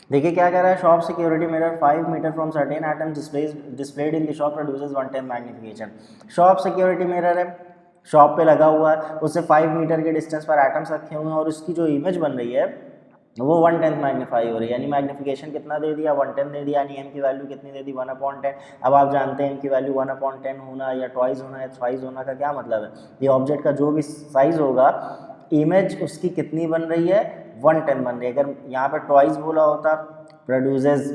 देखिए क्या कह रहा है, shop security mirror 5 metre from certain item displayed in the shop produces 1/10 magnification. Shop security mirror है, शॉप पे लगा हुआ है, उससे 5 मीटर के डिस्टेंस पर आइटम्स रखे हुए हैं और उसकी जो इमेज बन रही है वो 1/10 मैग्नीफाई हो रही है, यानी मैग्निफिकेशन कितना दे दिया, 1/10 दे दिया, यानी एम की वैल्यू कितनी दे दी, 1/10। अब आप जानते हैं एम की वैल्यू 1/10 होना या ट्वाइस होना या थ्राइस होना का क्या मतलब है, ये ऑब्जेक्ट का जो भी साइज होगा इमेज उसकी कितनी बन रही है, 1/10 बन रही है। अगर यहाँ पर ट्वाइस बोला होता प्रोड्यूसेस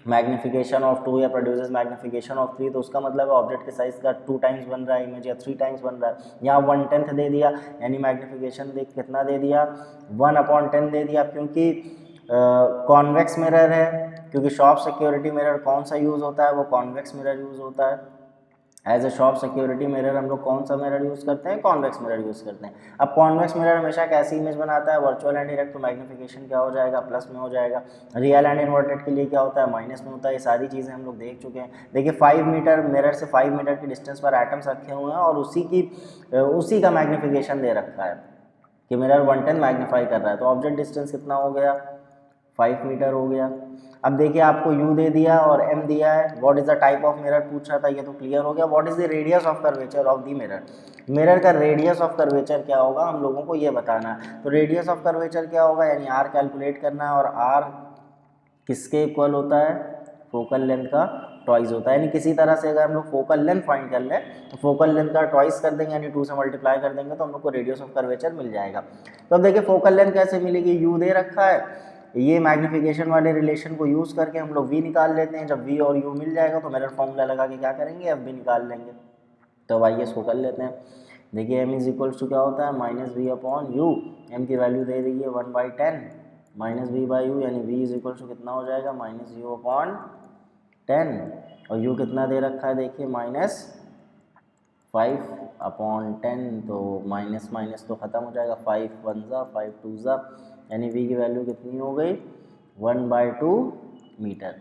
मैग्निफिकेशन ऑफ 2 या प्रोड्यूसेस मैग्निफिकेशन ऑफ 3, तो उसका मतलब है ऑब्जेक्ट के साइज का 2 टाइम्स बन रहा है इमेज या 3 टाइम्स बन रहा है। यहाँ 1/10 दे दिया, यानी मैग्निफिकेशन देख कितना दे दिया, 1/10 दे दिया, क्योंकि कॉन्वेक्स मिरर है, क्योंकि शॉप सिक्योरिटी मिरर कौन सा यूज़ होता है, वो कॉन्वेक्स मिरर यूज़ होता है। As a shop security mirror हम लोग कौन सा मिरर यूज़ करते हैं, कॉन्वेक्स मिरर यूज़ करते हैं। अब कॉन्वेक्स मिरर हमेशा कैसी इमेज बनाता है, वर्चुअल एंड डायरेक्ट, तो मैग्निफिकेशन क्या हो जाएगा, प्लस में हो जाएगा। रियल एंड इन्वर्टेड के लिए क्या होता है, माइनस में होता है। ये सारी चीज़ें हम लोग देख चुके हैं। देखिए 5 मीटर मिरर से 5 मीटर की डिस्टेंस पर आइटम्स रखे हुए हैं और उसी का मैग्निफिकेशन दे रखा है कि मिरर 1/10 मैग्नीफाई कर रहा है, तो ऑब्जेक्ट डिस्टेंस कितना हो गया, 5 मीटर हो गया। अब देखिए आपको u दे दिया और m दिया है, what is the type of mirror पूछ रहा था, ये तो क्लियर हो गया। What is the radius of curvature of the mirror, mirror का रेडियस ऑफ कर्वेचर क्या होगा हम लोगों को ये बताना है। तो रेडियस ऑफ कर्वेचर क्या होगा, यानी r कैलकुलेट करना है, और r किसके इक्वल होता है, फोकल लेंथ का ट्वाइस होता है। यानी किसी तरह से अगर हम लोग फोकल लेंथ फाइंड कर लें तो फोकल लेंथ का ट्वाइस कर देंगे, यानी 2 से मल्टीप्लाई कर देंगे तो हम लोग को रेडियस ऑफ कर्वेचर मिल जाएगा। तो अब देखिए फोकल लेंथ कैसे मिलेगी, u दे रखा है, ये मैग्निफिकेशन वाले रिलेशन को यूज़ करके हम लोग v निकाल लेते हैं। जब v और u मिल जाएगा तो मिरर फॉर्मूला लगा के क्या करेंगे, f भी निकाल लेंगे। तो अब आइए इसको कर लेते हैं। देखिए m इज इक्वल्स टू क्या होता है, -v/u, m की वैल्यू दे दी है 1/10 -v/u, यानी v इज इक्वल्स टू कितना हो जाएगा, -u/10, और u कितना दे रखा है, देखिए -5/10, तो माइनस माइनस तो ख़त्म हो जाएगा, 5 1 ज़ा 5 2 ज़ा, यानी v की वैल्यू कितनी हो गई, 1/2 मीटर,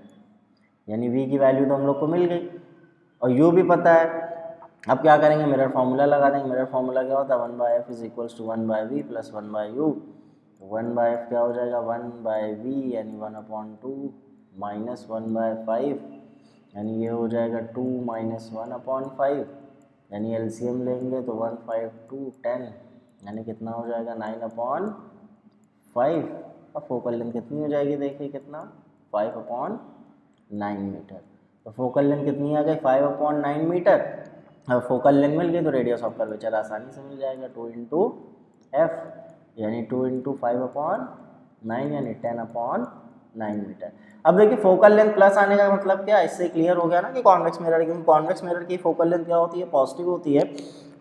यानी v की वैल्यू तो हम लोग को मिल गई और u भी पता है। अब क्या करेंगे, मिरर फार्मूला लगा देंगे। मिरर फार्मूला क्या होता है, 1/f is equals to 1/v plus 1/u। 1/f क्या हो जाएगा, 1/v, यानी 1/2 माइनस 1/5, यानी ये हो जाएगा 2 माइनस 1/5, यानी एलसीएम लेंगे तो 1 5 2 10, यानी कितना हो जाएगा 9/5। अब फोकल लेंथ कितनी हो जाएगी, देखिए कितना, 5/9 मीटर। तो फोकल लेंथ कितनी आ गई, 5/9 मीटर। अब फोकल लेंथ मिल गई तो रेडियस ऑफ कर्वेचर आसानी से मिल जाएगा, 2 इंटू एफ, यानी 2 इंटू 5/9, यानी 10/9 मीटर। अब देखिए फोकल लेंथ प्लस आने का मतलब क्या है, इससे क्लियर हो गया ना कि कॉन्वेक्स मिरर, क्योंकि कॉन्वेक्स मिरर की फोकल लेंथ क्या होती है, पॉजिटिव होती है।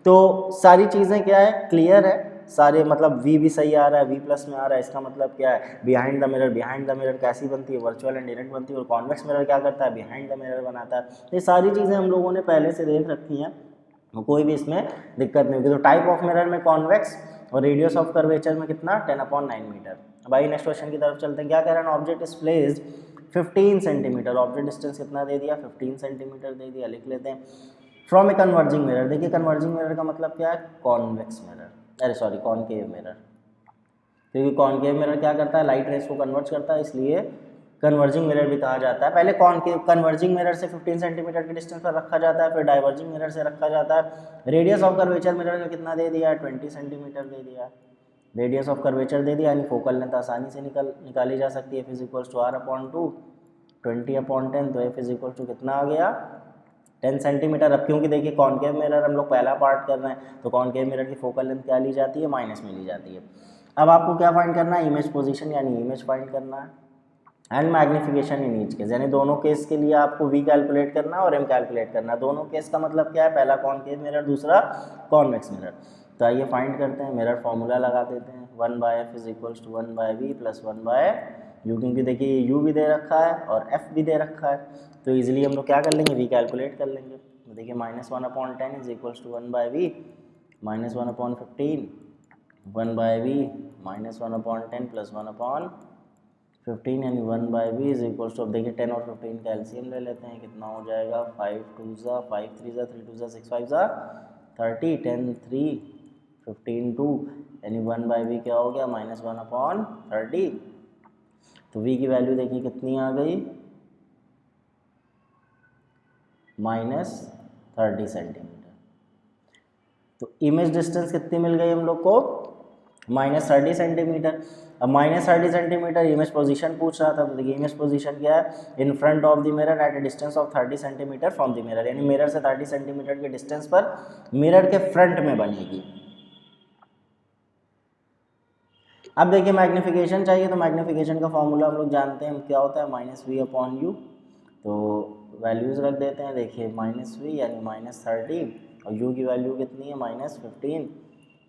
तो सारी चीज़ें क्या है, क्लियर है सारे, मतलब v भी सही आ रहा है, v प्लस में आ रहा है, इसका मतलब क्या है, behind the mirror. Behind the mirror कैसी बनती है, वर्चुअल एंड डायरेक्ट बनती है, और कॉन्वेक्स मिरर क्या करता है, बिहाइंड द मिरर बनाता है। ये सारी चीज़ें हम लोगों ने पहले से देख रखी हैं, कोई भी इसमें दिक्कत नहीं होगी। तो टाइप ऑफ मिरर में कॉन्वेक्स, और रेडियस ऑफ कर्वेचर में कितना, 10/9 मीटर। अब आइए नेक्स्ट क्वेश्चन की तरफ चलते हैं। क्या कह रहा है, object is placed 15 centimetre, object distance कितना दे दिया, 15 सेंटीमीटर दे दिया, लिख लेते हैं। फ्रॉम ए कन्वर्जिंग मिरर, देखिए कन्वर्जिंग मिरर का मतलब क्या है, कॉन्वेक्स मिरर, अरे सॉरी कॉनकेव मिरर, क्योंकि कॉनकेव मिरर क्या करता है, लाइट रेस को कन्वर्ट करता है, इसलिए कन्वर्जिंग मिरर भी कहा जाता है। पहले कॉनकेव कन्वर्जिंग मिरर से 15 सेंटीमीटर की डिस्टेंस पर रखा जाता है, फिर डाइवर्जिंग मिरर से रखा जाता है। रेडियस ऑफ कर्वेचर मिरर का कितना दे दिया है, 20 सेंटीमीटर दे दिया है। रेडियस ऑफ कर्वेचर दे दिया, यानी फोकल लेंथ आसानी से निकाली जा सकती है। f इक्वल्स टू r/2, 20/10, तो f इक्वल्स टू कितना आ गया, 10 सेंटीमीटर। अब क्योंकि देखिए कॉनकेव मिरर हम लोग पहला पार्ट कर रहे हैं, तो कॉनकेव मिरर की फोकल लेंथ क्या ली जाती है, माइनस में ली जाती है। अब आपको क्या फाइंड करना है, इमेज पोजीशन, यानी इमेज फाइंड करना है, and magnification in each case, यानी दोनों केस के लिए आपको v कैलकुलेट करना है और m कैलकुलेट करना है। दोनों केस का मतलब क्या है, पहला कॉनकेव मिरर, दूसरा कॉन्वेक्स मिरर। तो आइए फाइंड करते हैं, मिरर फॉर्मूला लगा देते हैं। 1/f is equals to 1/v plus 1/u, क्योंकि देखिए u भी दे रखा है और f भी दे रखा है, तो इजीली हम लोग क्या कर लेंगे, v कैलकुलेट कर लेंगे। तो देखिए -1/10 is equals to 1/v, -1/15, 1/v, -1/10 plus 1/15, यानी 1/v इज इक्वल्स टू, अब देखिए 10 और 15 का एलसीएम ले लेते हैं, कितना हो जाएगा, 5 2 ज़ा 5 3 ज़ा 3 2 ज़ा 6 5 ज़ा 30, 10 3 15 2, यानी 1/v क्या हो गया, -1/30। तो v की वैल्यू देखिए कितनी आ गई, -30 सेंटीमीटर। तो इमेज डिस्टेंस कितनी मिल गई हम लोग को, -30 सेंटीमीटर। अब -30 सेंटीमीटर इमेज पोजीशन पूछ रहा था, तो देखिए इमेज पोजीशन क्या है, in front of the mirror at A distance of 30 centimetre from the mirror, यानी मिरर से 30 सेंटीमीटर के डिस्टेंस पर मिरर के फ्रंट में बनेगी। अब देखिए मैग्निफिकेशन चाहिए, तो मैग्निफिकेशन का फॉर्मूला हम लोग जानते हैं क्या होता है, -v/u। तो वैल्यूज़ रख देते हैं, देखिए -v यानी -30 और u की वैल्यू कितनी है, -15,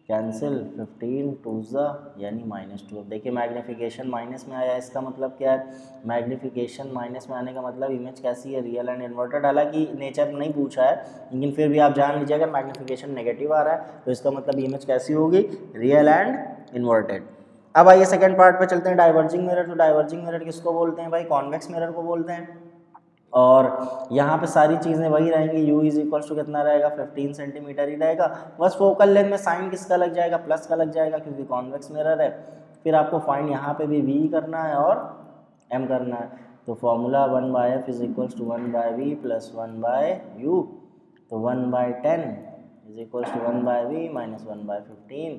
कैंसिल 15 2 यानी -2। अब देखिए मैग्निफिकेशन माइनस में आया, इसका मतलब क्या है, मैग्निफिकेशन माइनस में आने का मतलब इमेज कैसी है, रियल एंड इन्वर्टेड। हालांकि नेचर नहीं पूछा है, लेकिन फिर भी आप जान लीजिए अगर मैग्निफिकेशन नेगेटिव आ रहा है तो इसका मतलब इमेज कैसी होगी, रियल एंड इन्वर्टेड। अब आइए सेकंड पार्ट पे चलते हैं, डाइवर्जिंग मिरर। तो डाइवर्जिंग मिरर किसको बोलते हैं भाई, कॉन्वेक्स मिरर को बोलते हैं। और यहाँ पे सारी चीज़ें वही रहेंगी, u इज इक्वल्स टू कितना रहेगा, 15 सेंटीमीटर ही रहेगा। बस फोकल लेंथ में साइन किसका लग जाएगा, प्लस का लग जाएगा, क्योंकि कॉन्वेक्स मिरर है। फिर आपको फाइंड यहाँ पे भी v करना है और m करना है। तो formula 1/f is equals to 1/v plus 1/u। तो 1/10 is equals to 1/v minus 1/15।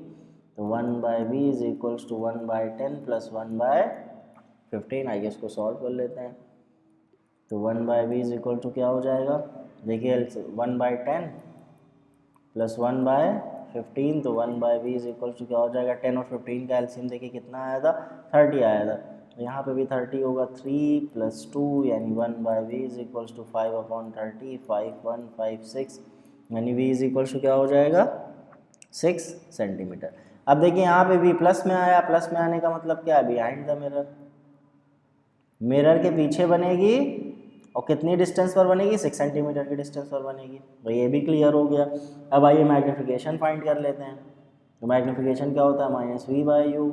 तो 1/v is equals to 1/10 plus 1/15। आइए इसको सॉल्व कर लेते हैं। तो 1/v इज इक्वल टू क्या हो जाएगा, देखिए 1/10 प्लस 1/15। तो 1/v इज इक्वल टू क्या हो जाएगा, 10 और 15 का एलसीएम देखिए कितना आया था, 30 आया था। तो यहाँ पे भी 30 होगा, 3 + 2 यानी 1/v इज इक्वल टू 5/30, 5 1 5 6 यानी v इज इक्वल टू क्या हो जाएगा, 6 सेंटीमीटर। अब देखिए यहाँ पे भी प्लस में आया, प्लस में आने का मतलब क्या है, बिहाइंड द मिरर, मिरर के पीछे बनेगी और कितनी डिस्टेंस पर बनेगी, 6 सेंटीमीटर की डिस्टेंस पर बनेगी। तो ये भी क्लियर हो गया। अब आइए मैग्निफिकेशन फाइंड कर लेते हैं। तो मैग्निफिकेशन क्या होता है, -v/u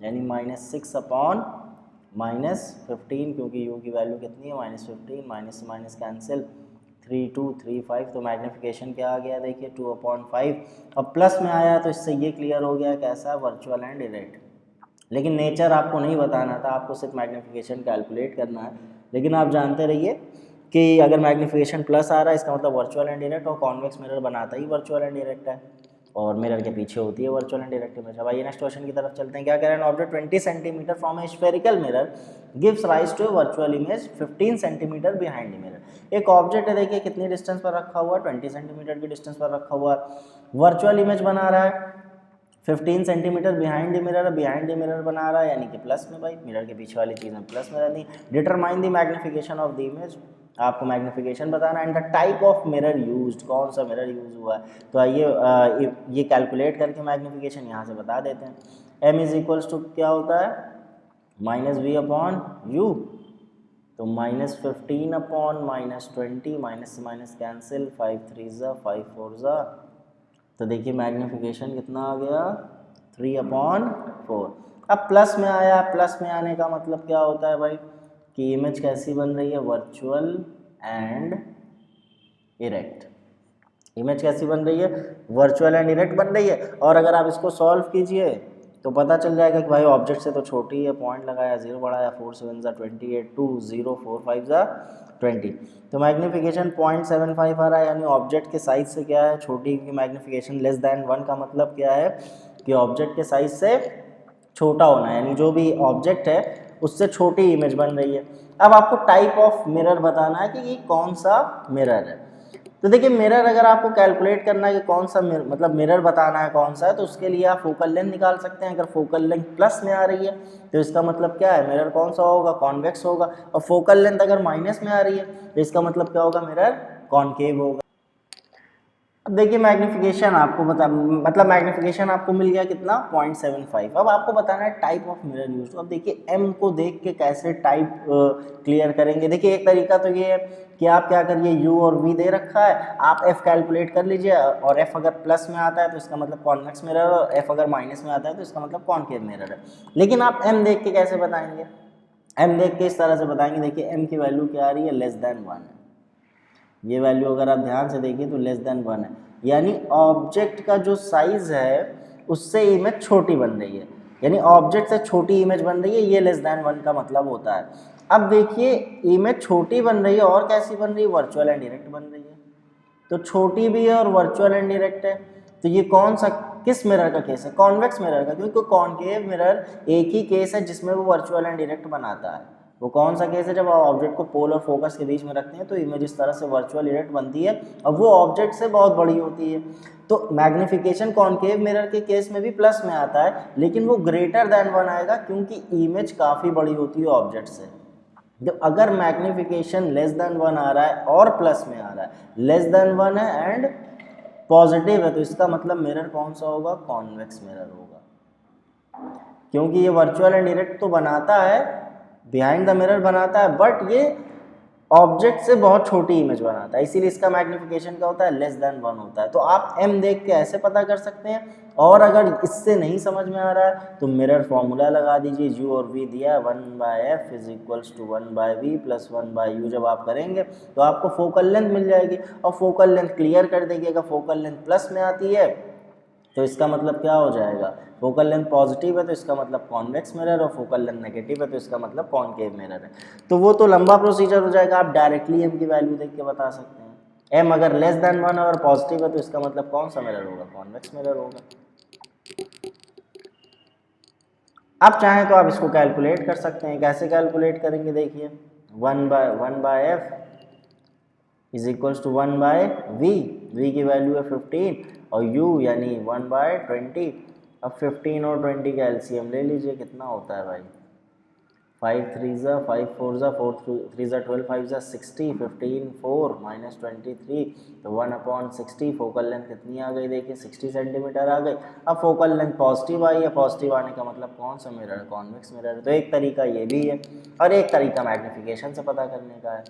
यानी -6/-15, क्योंकि u की वैल्यू कितनी है, -15, माइनस से माइनस कैंसिल, 3 2 3 5। तो मैग्निफिकेशन क्या आ गया, देखिए 2/5। अब प्लस में आया तो इससे ये क्लियर हो गया कैसा, वर्चुअल एंड इरेक्ट। लेकिन नेचर आपको नहीं बताना था, आपको सिर्फ मैग्निफिकेशन कैलकुलेट करना है। लेकिन आप जानते रहिए कि अगर मैग्निफिकेशन प्लस आ रहा है इसका मतलब वर्चुअल एंड डायरेक्ट, और कॉन्वेक्स मिरर बनाता ही वर्चुअल एंड डायरेक्ट है और मिरर के पीछे होती है वर्चुअल एंड डायरेक्ट इमेज। अब आइए नेक्स्ट क्वेश्चन की तरफ चलते हैं। क्या कह रहे हैं, object 20 centimetre from a spherical mirror gives rise to a virtual image 15 centimetre behind the mirror. एक ऑब्जेक्ट है, देखिए कितनी डिस्टेंस पर रखा हुआ है, 20 सेंटीमीटर की डिस्टेंस पर रखा हुआ है, वर्चुअल इमेज बना रहा है 15 centimetre behind the mirror. Behind the mirror बना रहा है यानी कि प्लस में, भाई मिरर के पीछे वाली चीज़ में प्लस में रहती। Determine the magnification of the image, आपको मैग्निफिकेशन बताना, and the type of mirror used, कौन सा मिरर यूज हुआ है। तो आइए ये कैलकुलेट करके मैग्निफिकेशन यहाँ से बता देते हैं। m इज इक्वल्स टू क्या होता है, -v/u। तो -15/-20, माइनस से माइनस कैंसिल, 5 3 5 4। तो देखिए मैग्निफिकेशन कितना आ गया, 3/4। अब प्लस में आया, प्लस में आने का मतलब क्या होता है भाई, कि इमेज कैसी बन रही है, वर्चुअल एंड इरेक्ट। इमेज कैसी बन रही है, वर्चुअल एंड इरेक्ट बन रही है। और अगर आप इसको सॉल्व कीजिए तो पता चल जाएगा कि भाई ऑब्जेक्ट से तो छोटी है, पॉइंट लगाया, 0 बढ़ाया, 4 7 28, 2 0 4 5 20। तो मैग्निफिकेशन 0.75 आ रहा है, यानी ऑब्जेक्ट के साइज से क्या है, छोटी की मैग्निफिकेशन लेस दैन 1 का मतलब क्या है कि ऑब्जेक्ट के साइज से छोटा होना, यानी जो भी ऑब्जेक्ट है उससे छोटी इमेज बन रही है। अब आपको टाइप ऑफ मिरर बताना है कि ये कौन सा मिरर है। तो देखिए मिरर अगर आपको कैलकुलेट करना है कि कौन सा मतलब मिरर बताना है कौन सा है, तो उसके लिए आप फोकल लेंथ निकाल सकते हैं। अगर फोकल लेंथ प्लस में आ रही है तो इसका मतलब क्या है, मिरर कौन सा होगा, कॉन्वेक्स होगा। और फोकल लेंथ अगर माइनस में आ रही है तो इसका मतलब क्या होगा, मिरर कॉनकेव होगा। अब देखिए मैग्निफिकेशन आपको मतलब मैग्निफिकेशन आपको मिल गया कितना, 0.75। अब आपको बताना है टाइप ऑफ मिरर यूज। अब देखिए m को देख के कैसे टाइप क्लियर करेंगे। देखिए एक तरीका तो ये है कि आप क्या करिए, u और v दे रखा है, आप f कैलकुलेट कर लीजिए, और f अगर प्लस में आता है तो इसका मतलब कॉन्वेक्स मिरर, और f अगर माइनस में आता है तो इसका मतलब कॉनकेव मिरर है। लेकिन आप m देख के कैसे बताएंगे, m देख के इस तरह से बताएंगे। देखिए m की वैल्यू क्या आ रही है, लेस देन 1 है। ये वैल्यू अगर आप ध्यान से देखिए तो लेस देन 1 है, यानी ऑब्जेक्ट का जो साइज है उससे इमेज छोटी बन रही है। यानी ऑब्जेक्ट से छोटी इमेज बन रही है, ये लेस देन 1 का मतलब होता है। अब देखिए इमेज छोटी बन रही है और कैसी बन रही है, वर्चुअल एंड डायरेक्ट बन रही है। तो छोटी भी है और वर्चुअल एंड डायरेक्ट है, तो ये कौन सा किस मिरर का केस है, कॉन्वेक्स मिरर का, क्योंकि कॉनकेव मिरर एक ही केस है जिसमें वो वर्चुअल एंड डायरेक्ट बनाता है। वो कौन सा केस है, जब आप ऑब्जेक्ट को पोल और फोकस के बीच में रखते हैं तो इमेज इस तरह से वर्चुअल डायरेक्ट बनती है और वो ऑब्जेक्ट से बहुत बड़ी होती है। तो मैग्निफिकेशन कॉनकेव मिरर के केस में भी प्लस में आता है, लेकिन वो ग्रेटर देन 1 आएगा क्योंकि इमेज काफ़ी बड़ी होती है ऑब्जेक्ट से। जब अगर मैग्निफिकेशन लेस देन 1 आ रहा है और प्लस में आ रहा है, लेस देन 1 है एंड पॉजिटिव है, तो इसका मतलब मिरर कौन सा होगा, कॉन्वेक्स मिरर होगा, क्योंकि ये वर्चुअल एंड डायरेक्ट तो बनाता है, बिहाइंड द मिरर बनाता है, बट ये ऑब्जेक्ट से बहुत छोटी इमेज बनाता है, इसीलिए इसका मैग्निफिकेशन क्या होता है, लेस देन 1 होता है। तो आप m देख के ऐसे पता कर सकते हैं, और अगर इससे नहीं समझ में आ रहा है तो मिरर फॉर्मूला लगा दीजिए, u और v दिया है, 1/f is equals to 1/v plus 1/u। जब आप करेंगे तो आपको फोकल लेंथ मिल जाएगी, और फोकल लेंथ क्लियर कर देगी। अगर फोकल लेंथ प्लस में आती है तो इसका मतलब क्या हो जाएगा, फोकल लेंथ पॉजिटिव है तो इसका मतलब कॉन्वेक्स मिरर, और फोकल लेंथ नेगेटिव है तो इसका मतलब कॉनकेव मिरर है। तो वो तो लंबा प्रोसीजर हो जाएगा, आप डायरेक्टली m की वैल्यू देख के बता सकते हैं। m अगर लेस देन 1 और पॉजिटिव है तो इसका मतलब कौन सा मिरर होगा, कॉन्वेक्स मिरर होगा। आप चाहें तो आप इसको कैलकुलेट कर सकते हैं, कैसे कैलकुलेट करेंगे, देखिए 1/f is equals to 1/v, v की वैल्यू है 15 और u यानी 1/20। अब 15 और 20 का एलसीएम ले लीजिए, कितना होता है भाई, 5 3 ज़ा 5 4 ज़ा 4 3 ज़ा 12 5 ज़ा 60, 15 4 माइनस 23 तो 1/60। फोकल लेंथ कितनी आ गई, देखिए 60 सेंटीमीटर आ गई। अब फोकल लेंथ पॉजिटिव आई है, पॉजिटिव आने का मतलब कौन सा मिरर है, कॉन्वेक्स मिरर है। तो एक तरीका ये भी है और एक तरीका मैग्निफिकेशन से पता करने का है।